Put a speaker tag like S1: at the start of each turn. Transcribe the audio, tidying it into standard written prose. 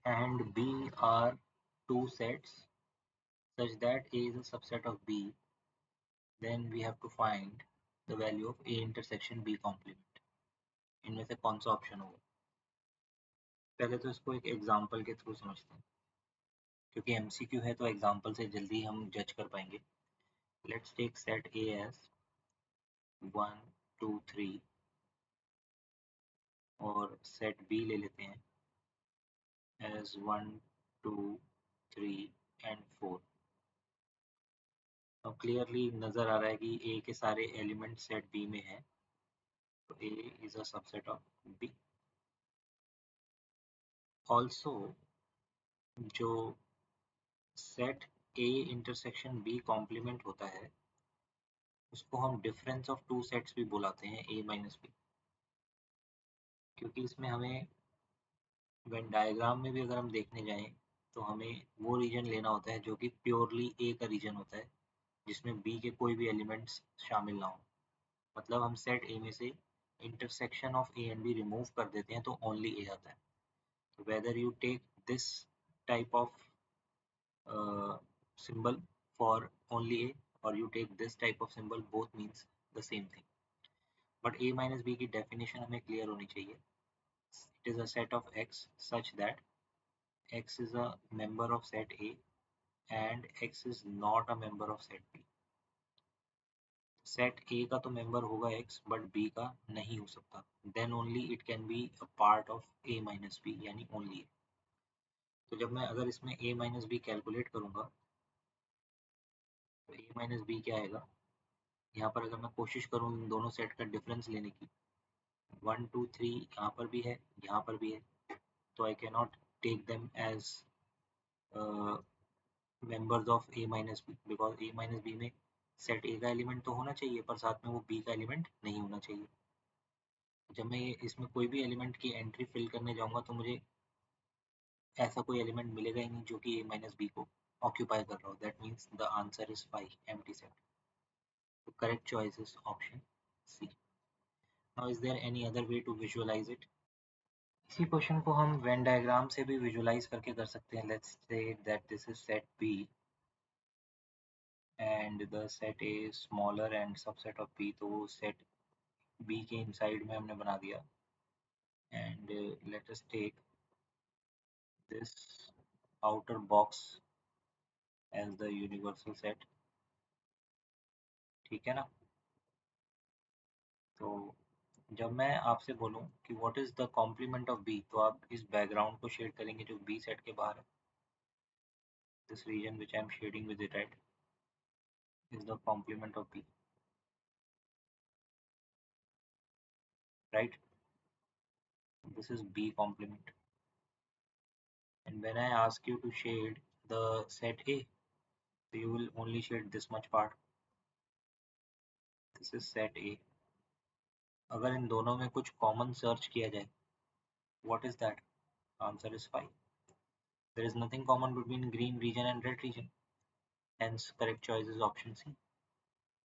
S1: and B are two sets such that A is a subset of B, then we have to find the value of A intersection B complement. इनमें से कौन सा option होगा? पहले तो इसको एक एग्जांपल के थ्रू समझते हैं, क्योंकि एमसीक्यू है तो एग्जांपल से जल्दी हम जज कर पाएंगे. Let's take set A as 1 2 3 और सेट बी ले लेते हैं एज 1 2 3 एंड 4. अब क्लियरली नजर आ रहा है कि ए के सारे एलिमेंट सेट बी में हैं, तो A is a subset of B. Also जो set A intersection B complement होता है उसको हम डिफरेंस ऑफ टू सेट्स भी बुलाते हैं ए माइनस बी, क्योंकि इसमें हमें वेन डायग्राम में भी अगर हम देखने जाएं तो हमें वो रीजन लेना होता है जो कि प्योरली ए का रीजन होता है, जिसमें बी के कोई भी एलिमेंट्स शामिल ना हो. मतलब हम सेट ए में से intersection of A and B remove कर देते हैं तो ओनली ए आता है. Whether you take this type of symbol for only A or you take this type of symbol, both means the same thing. But A minus B की definition हमें clear होनी चाहिए. It is a set of X such that X is a member of set A and X is not a member of set B. Set A का तो member होगा X but B का नहीं हो सकता. Then only it can be a part of A minus B यानी only A. तो जब मैं अगर इसमें A minus B कैलकुलेट करूँगा तो A minus B क्या आएगा? यहाँ पर अगर मैं कोशिश करूँ इन दोनों सेट का डिफरेंस लेने की, 1 2 3 यहाँ पर भी है, यहाँ पर भी है, तो I can not take them as members of A minus B, because A minus B में सेट ए का एलिमेंट तो होना चाहिए पर साथ में वो बी का एलिमेंट नहीं होना चाहिए. जब मैं इसमें कोई भी एलिमेंट की एंट्री फिल करने जाऊंगा तो मुझे ऐसा कोई एलिमेंट मिलेगा ही नहीं जो कि ए माइनस बी को ऑक्यूपाई कर रहा हो. That means the answer is 5 empty set. The correct choice is option C. Now is there any other way to visualize it? इसी क्वेश्चन को हम वेन डायग्राम से भी विजुलाइज करके कर सकते हैं. Let's say that this is set B and the set A smaller and subset of B, तो सेट बी के इनसाइड में हमने बना दिया. And let us take this outer box as the universal set. ठीक है ना? तो जब मैं आपसे बोलूं कि what is the complement of B, तो आप इस बैकग्राउंड को शेड करेंगे जो बी सेट के बाहर है. This region which I am shading with it red is the complement of B, right? This is B complement. And when I ask you to shade the set A, so you will only shade this much part. This is set A. अगर इन दोनों में कुछ common search किया जाए, what is that? Answer is 5. There is nothing common between green region and red region. Hence, correct choice is option C.